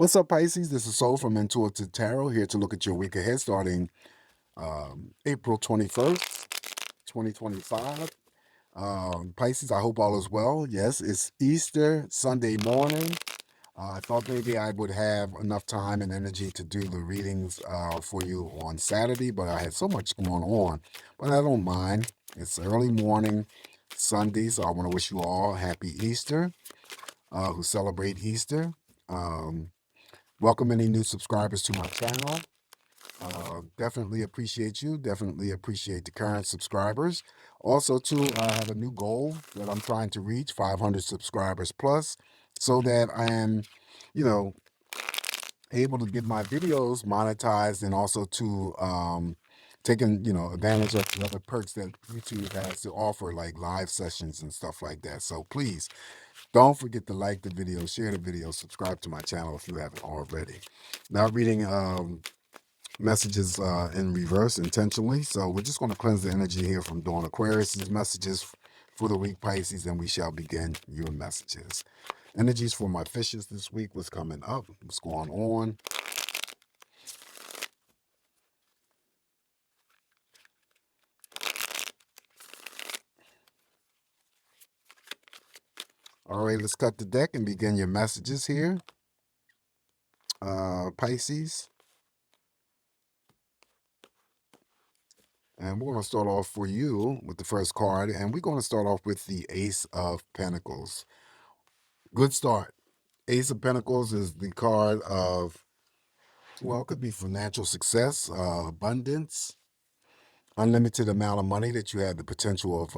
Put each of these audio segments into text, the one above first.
What's up, Pisces? This is Soul from Intuitive Tarot, here to look at your week ahead starting April 21st, 2025. Pisces, I hope all is well. Yes, it's Easter Sunday morning. I thought maybe I would have enough time and energy to do the readings for you on Saturday, but I had so much going on. But I don't mind. It's early morning Sunday, so I want to wish you all happy Easter who celebrate Easter. Um, Welcome any new subscribers to my channel. Definitely appreciate you. Definitely appreciate the current subscribers. Also, too, I have a new goal that I'm trying to reach, 500 subscribers plus, so that I am, you know, able to get my videos monetized and also to taking, advantage of the other perks that YouTube has to offer, like live sessions and stuff like that. So please don't forget to like the video, share the video, subscribe to my channel if you haven't already. Now reading messages in reverse intentionally. So we're just going to cleanse the energy here from Dawn Aquarius's messages for the week, Pisces, and we shall begin your messages. Energies for my fishes this week, what's coming up, what's going on. All right, let's cut the deck and begin your messages here. Pisces. And we're going to start off for you with the first card, and we're going to start off with the Ace of Pentacles. Good start. Ace of Pentacles is the card of, well, it could be financial success, abundance, unlimited amount of money that you have the potential of,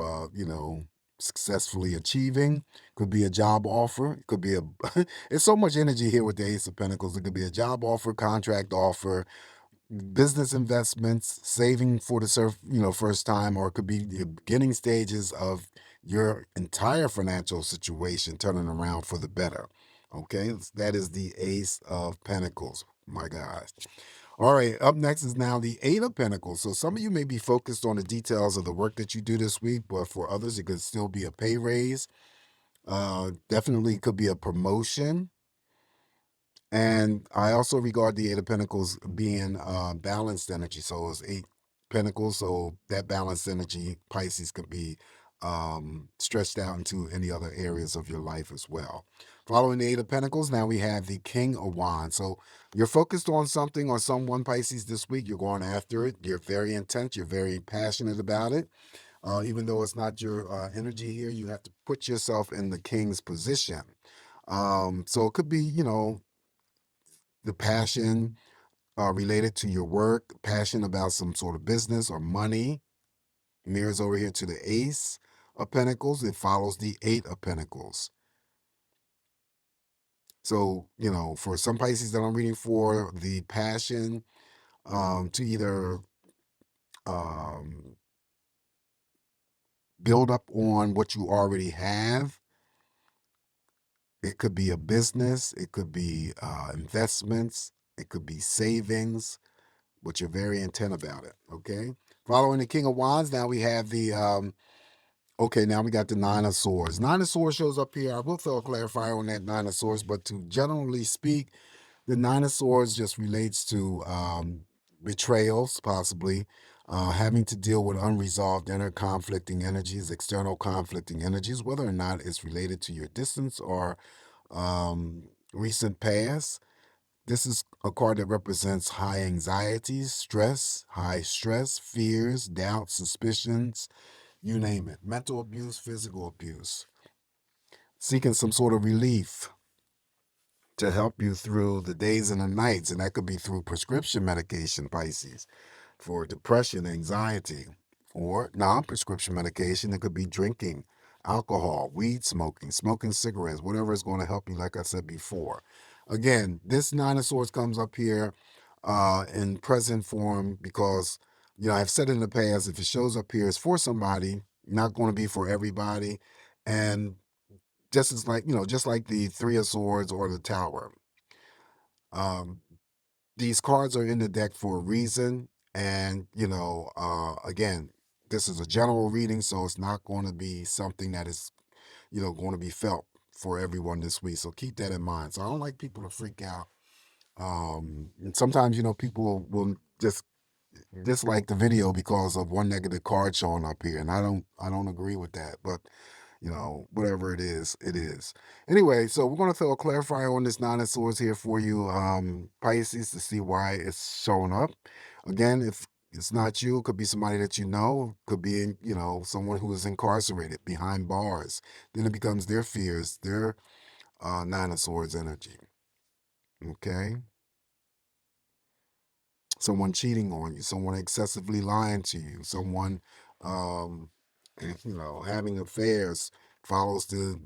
successfully achieving. Could be a job offer. It could be it's so much energy here with the Ace of Pentacles. It could be a job offer, contract offer, business investments, saving for the first time, or it could be the beginning stages of your entire financial situation turning around for the better. Okay, that is the Ace of Pentacles. My gosh. All right, up next is now the Eight of Pentacles. So some of you may be focused on the details of the work that you do this week, but for others, it could still be a pay raise. Definitely could be a promotion. And I also regard the Eight of Pentacles being balanced energy. So it's eight pentacles. So that balanced energy, Pisces, could be stretched out into any other areas of your life as well. Following the Eight of Pentacles, now we have the King of Wands. So you're focused on something or someone, Pisces, this week. You're going after it. You're very intense. You're very passionate about it. Even though it's not your energy here, you have to put yourself in the king's position. So it could be, the passion related to your work, passion about some sort of business or money. Mirrors over here to the Ace of Pentacles. It follows the Eight of Pentacles. So, for some Pisces that I'm reading for, the passion to either build up on what you already have. It could be a business. It could be investments. It could be savings, but you're very intent about it, okay? Following the King of Wands, now we have the, now we got the Nine of Swords. Nine of Swords shows up here. I will throw a clarifier on that Nine of Swords, but to generally speak, the Nine of Swords just relates to betrayals, possibly, having to deal with unresolved inner conflicting energies, external conflicting energies, whether or not it's related to your distance or recent past. This is a card that represents high anxieties, stress, high stress, fears, doubts, suspicions, you name it. Mental abuse, physical abuse. Seeking some sort of relief to help you through the days and the nights, and that could be through prescription medication, Pisces, for depression, anxiety, or non-prescription medication. It could be drinking, alcohol, weed smoking, smoking cigarettes, whatever is going to help you, like I said before. Again, this Nine of Swords comes up here in present form because, I've said in the past, if it shows up here, it's for somebody, not going to be for everybody. And just like the Three of Swords or the Tower, um, these cards are in the deck for a reason. And, again, this is a general reading, so it's not going to be something that is, going to be felt for everyone this week. So keep that in mind. So I don't like people to freak out And sometimes, people will just dislike the video because of one negative card showing up here, and I don't agree with that. But whatever it is, it is. Anyway, so we're gonna throw a clarifier on this nine of swords here for you, Pisces, to see why it's showing up. Again, if it's not you, it could be somebody that you know, could be someone who is incarcerated behind bars. Then it becomes their fears, their nine of swords energy. Okay, someone cheating on you, someone excessively lying to you, someone um, having affairs, follows the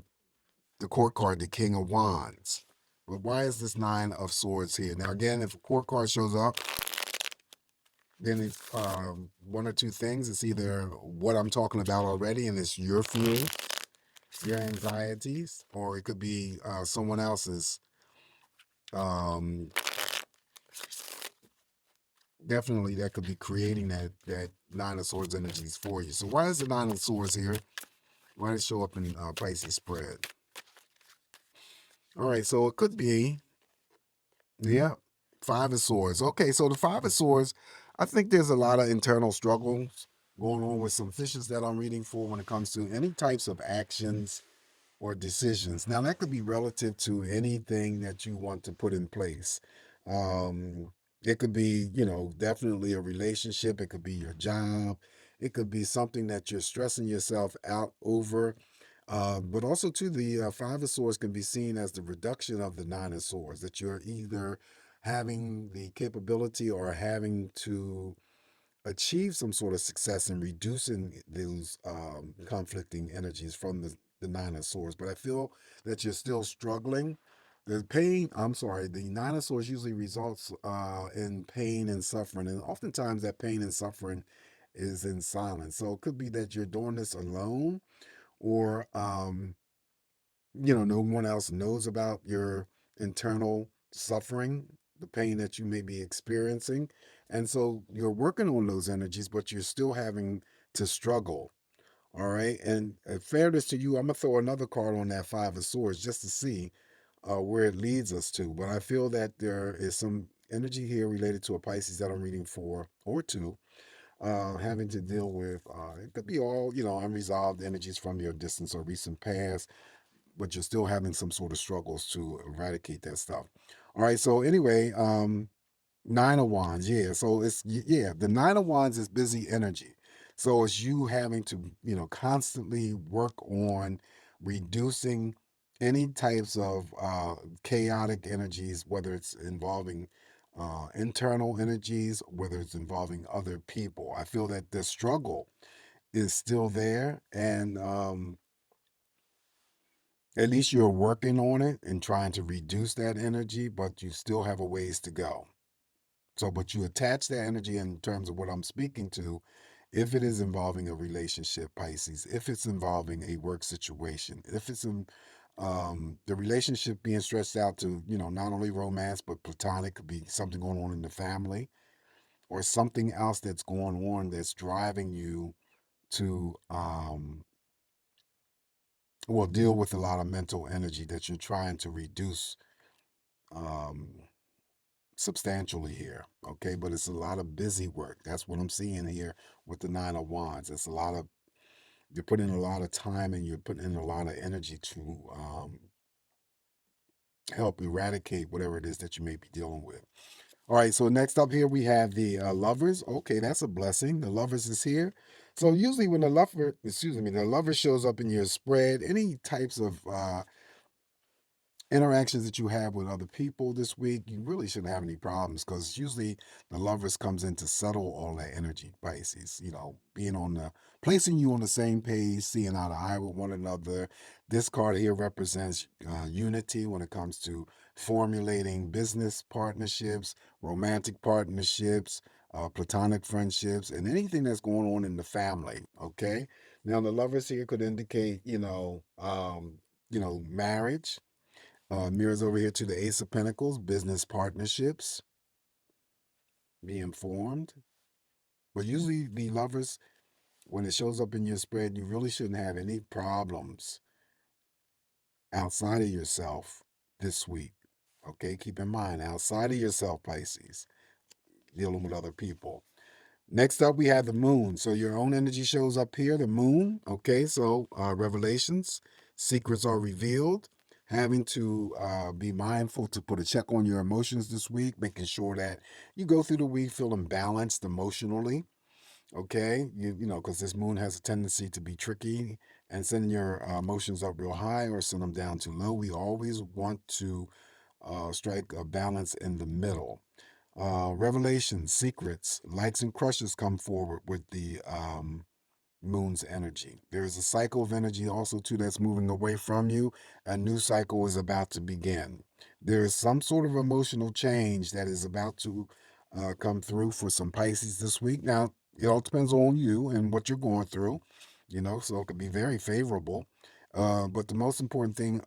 court card, the King of Wands. But why is this nine of swords here? Now, again, if a court card shows up, then it's one or two things. It's either what I'm talking about already, and it's your fear, your anxieties, or it could be someone else's. Um, Definitely, that could be creating that nine of swords energies for you. So why is the nine of swords here? Why did it show up in Pisces spread? All right, so it could be, yeah, five of swords. Okay, so the five of swords, I think there's a lot of internal struggles going on with some fishes that I'm reading for when it comes to any types of actions or decisions. Now, that could be relative to anything that you want to put in place. It could be, definitely a relationship. It could be your job. It could be something that you're stressing yourself out over. But also, too, the five of swords can be seen as the reduction of the nine of swords, that you're either having the capability or having to achieve some sort of success in reducing those conflicting energies from the nine of swords. But I feel that you're still struggling. The pain, I'm sorry, the nine of swords usually results in pain and suffering. And oftentimes that pain and suffering is in silence. So it could be that you're doing this alone, or no one else knows about your internal suffering, the pain that you may be experiencing. And so you're working on those energies, but you're still having to struggle. All right. And fairness to you, I'm going to throw another card on that five of swords just to see where it leads us to. But I feel that there is some energy here related to a Pisces that I'm reading for, or two, having to deal with, it could be all, unresolved energies from your distance or recent past, but you're still having some sort of struggles to eradicate that stuff. All right. So anyway, nine of wands. Yeah. So the nine of wands is busy energy. So it's you having to, constantly work on reducing any types of chaotic energies, whether it's involving internal energies, whether it's involving other people. I feel that the struggle is still there, and at least you're working on it and trying to reduce that energy, but you still have a ways to go. So, but you attach that energy in terms of what I'm speaking to, if it is involving a relationship, Pisces, if it's involving a work situation, if it's in the relationship being stretched out to, not only romance, but platonic, could be something going on in the family, or something else that's going on that's driving you to, deal with a lot of mental energy that you're trying to reduce um, substantially here. Okay, but it's a lot of busy work. That's what I'm seeing here with the nine of wands. It's a lot of, you're putting a lot of time and you're putting in a lot of energy to help eradicate whatever it is that you may be dealing with. All right, so next up here we have the lovers. Okay, that's a blessing. The lovers is here. So usually when the lover shows up in your spread, any types of interactions that you have with other people this week, you really shouldn't have any problems, because usually the lovers comes in to settle all that energy, Pisces. Being on the placing you on the same page, seeing eye to eye with one another. This card here represents unity when it comes to formulating business partnerships, romantic partnerships, platonic friendships, and anything that's going on in the family. Okay. Now the lovers here could indicate, marriage. Mirrors over here to the Ace of Pentacles, business partnerships, be informed. But usually, the lovers, when it shows up in your spread, you really shouldn't have any problems outside of yourself this week. Okay, keep in mind, outside of yourself, Pisces, dealing with other people. Next up, we have the moon. So your own energy shows up here, the moon. Okay, so revelations, secrets are revealed. Having to be mindful to put a check on your emotions this week, making sure that you go through the week feeling balanced emotionally. Okay, you know, because this moon has a tendency to be tricky and send your emotions up real high or send them down too low. We always want to strike a balance in the middle. Revelations, secrets, likes, and crushes come forward with the moon's energy. There is a cycle of energy also too that's moving away from you. A new cycle is about to begin. There is some sort of emotional change that is about to come through for some Pisces this week. Now, it all depends on you and what you're going through, you know, so it could be very favorable. But the most important thing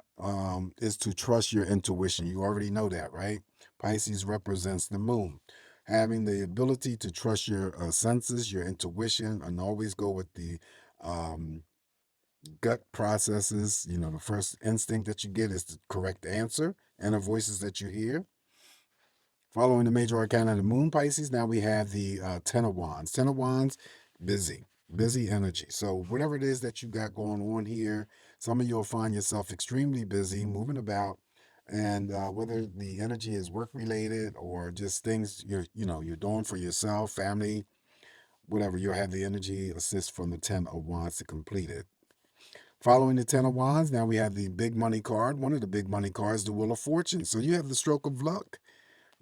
is to trust your intuition. You already know that, right? Pisces represents the moon. Having the ability to trust your senses, your intuition, and always go with the um, gut processes. You know, the first instinct that you get is the correct answer and the voices that you hear. Following the major arcana of the moon, Pisces, now we have the Ten of Wands. Ten of Wands, busy, busy energy. So whatever it is that you got going on here, some of you will find yourself extremely busy, moving about, and whether the energy is work related or just things you're doing for yourself, family, whatever, you'll have the energy assist from the Ten of Wands to complete it. Following the Ten of Wands, now we have the big money card. One of the big money cards, the Wheel of Fortune. So you have the stroke of luck.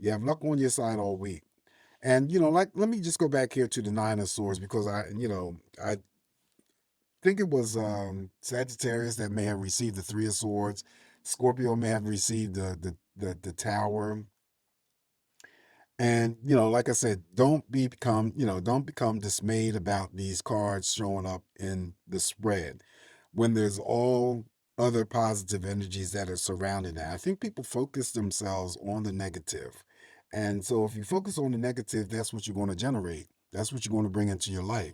You have luck on your side all week. And like, let me just go back here to the Nine of Swords because I think it was Sagittarius that may have received the Three of Swords. Scorpio may have received the Tower. And like I said, don't become dismayed about these cards showing up in the spread when there's all other positive energies that are surrounding that. I think people focus themselves on the negative. And so if you focus on the negative, that's what you're going to generate. That's what you're going to bring into your life.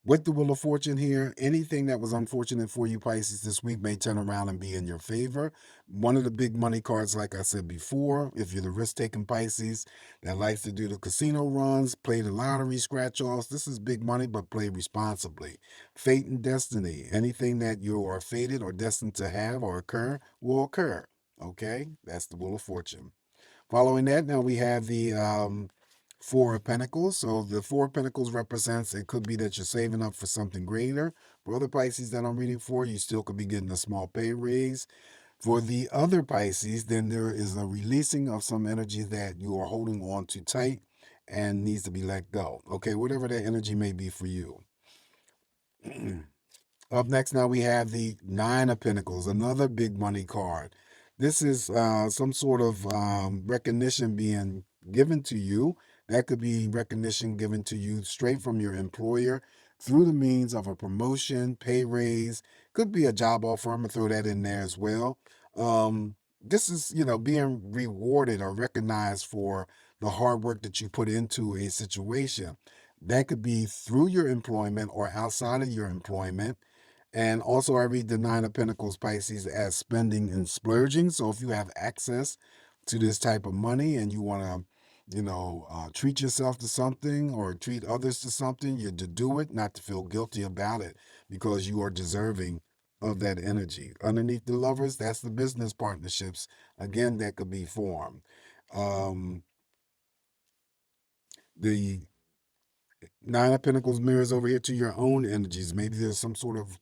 With the Wheel of Fortune here, anything that was unfortunate for you, Pisces, this week may turn around and be in your favor. One of the big money cards, like I said before, if you're the risk taking Pisces that likes to do the casino runs, play the lottery, scratch offs, this is big money, but play responsibly. Fate and destiny, anything that you are fated or destined to have or occur will occur. Okay, that's the Wheel of Fortune. Following that, now we have the Four of Pentacles. So the Four of Pentacles represents, it could be that you're saving up for something greater. For other Pisces that I'm reading for, you still could be getting a small pay raise. For the other Pisces, then there is a releasing of some energy that you are holding on to tight and needs to be let go. Okay, whatever that energy may be for you. Up next, now we have the Nine of Pentacles, another big money card. This is some sort of recognition being given to you. That could be recognition given to you straight from your employer through the means of a promotion, pay raise, could be a job offer. I'm going to throw that in there as well. This is, being rewarded or recognized for the hard work that you put into a situation. That could be through your employment or outside of your employment. And also, I read the Nine of Pentacles, Pisces, as spending and splurging. So if you have access to this type of money and you want to, treat yourself to something or treat others to something, you're to do it, not to feel guilty about it because you are deserving of that energy. Underneath the lovers, that's the business partnerships. Again, that could be formed. Um, the Nine of Pentacles mirrors over here to your own energies. Maybe there's some sort of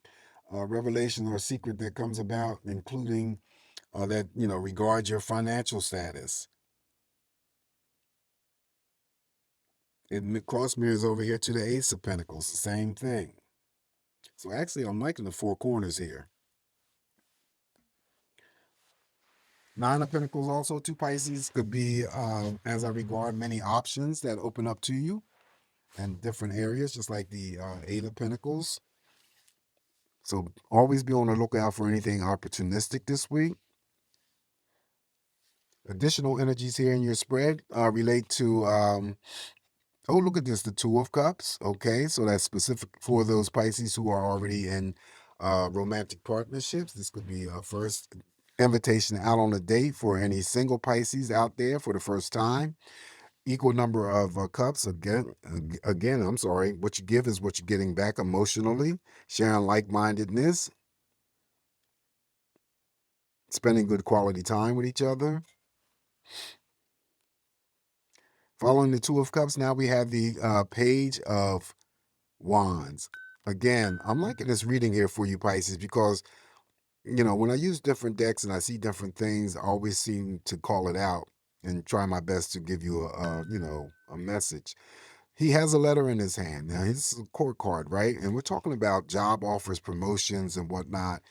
revelation or secret that comes about, including that regards your financial status. It cross mirrors over here to the Ace of Pentacles, the same thing. So actually, I'm liking the four corners here. Nine of Pentacles also to Pisces could be, as I regard, many options that open up to you in different areas, just like the Eight of Pentacles. So always be on the lookout for anything opportunistic this week. Additional energies here in your spread relate to, oh, look at this, the Two of Cups. Okay, so that's specific for those Pisces who are already in romantic partnerships. This could be first Invitation out on a date for any single Pisces out there for the first time. Equal number of cups. Again, I'm sorry. What you give is what you're getting back emotionally. Sharing like-mindedness. Spending good quality time with each other. Following the Two of Cups, now we have the Page of Wands. Again, I'm liking this reading here for you, Pisces, because, when I use different decks and I see different things, I always seem to call it out and try my best to give you a message. He has a letter in his hand. Now, it's a court card, right? And we're talking about job offers, promotions, and whatnot.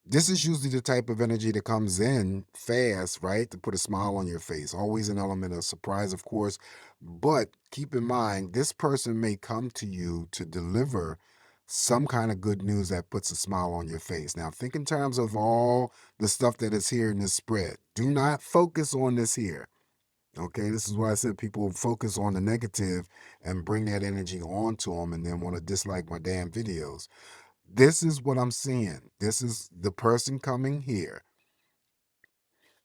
This is usually the type of energy that comes in fast, right? To put a smile on your face. Always an element of surprise, of course. But keep in mind, this person may come to you to deliver some kind of good news that puts a smile on your face. Now, think in terms of all the stuff that is here in this spread. Do not focus on this here. Okay, this is why I said people focus on the negative and bring that energy onto them and then want to dislike my damn videos. This is what I'm seeing. This is the person coming here.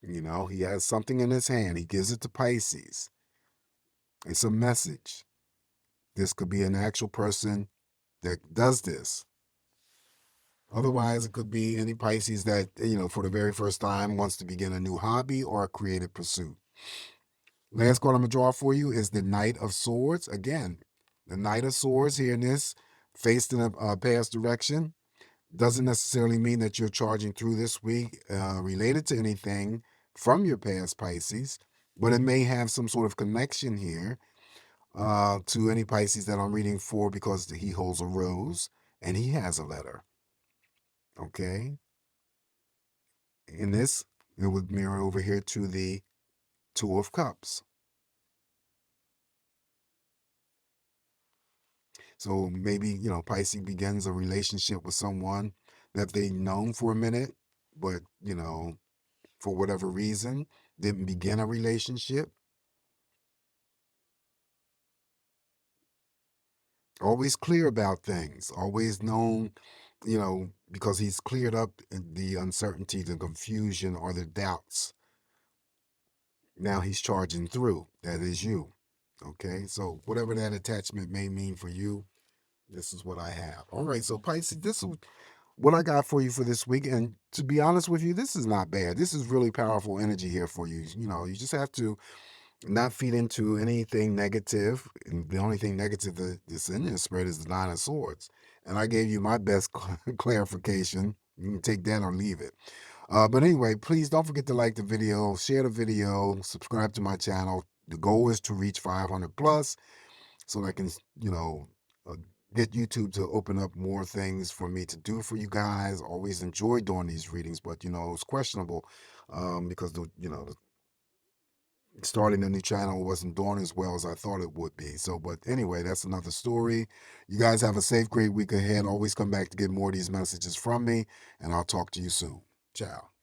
He has something in his hand. He gives it to Pisces. It's a message. This could be an actual person that does this. Otherwise, it could be any Pisces that, for the very first time wants to begin a new hobby or a creative pursuit. Last card I'm going to draw for you is the Knight of Swords. Again, the Knight of Swords here in this, faced in a past direction. Doesn't necessarily mean that you're charging through this week related to anything from your past, Pisces, but it may have some sort of connection here to any Pisces that I'm reading for, because he holds a rose and he has a letter. Okay. In this, it would mirror over here to the Two of Cups. So maybe, Pisces begins a relationship with someone that they've known for a minute, but, for whatever reason, didn't begin a relationship. Always clear about things, always known, because he's cleared up the uncertainty, the confusion, or the doubts. Now he's charging through. That is you. Okay, so whatever that attachment may mean for you, this is what I have. All right, so Pisces, this is what I got for you for this week. And to be honest with you, this is not bad. This is really powerful energy here for you. You just have to not feed into anything negative. And the only thing negative that's in this spread is the Nine of Swords. And I gave you my best clarification. You can take that or leave it. But anyway, please don't forget to like the video, share the video, subscribe to my channel. The goal is to reach 500 plus so that I can, uh, get YouTube to open up more things for me to do for you guys. Always enjoy doing these readings, but, it's questionable because, starting a new channel wasn't doing as well as I thought it would be. So, but anyway, that's another story. You guys have a safe, great week ahead. Always come back to get more of these messages from me, and I'll talk to you soon. Ciao.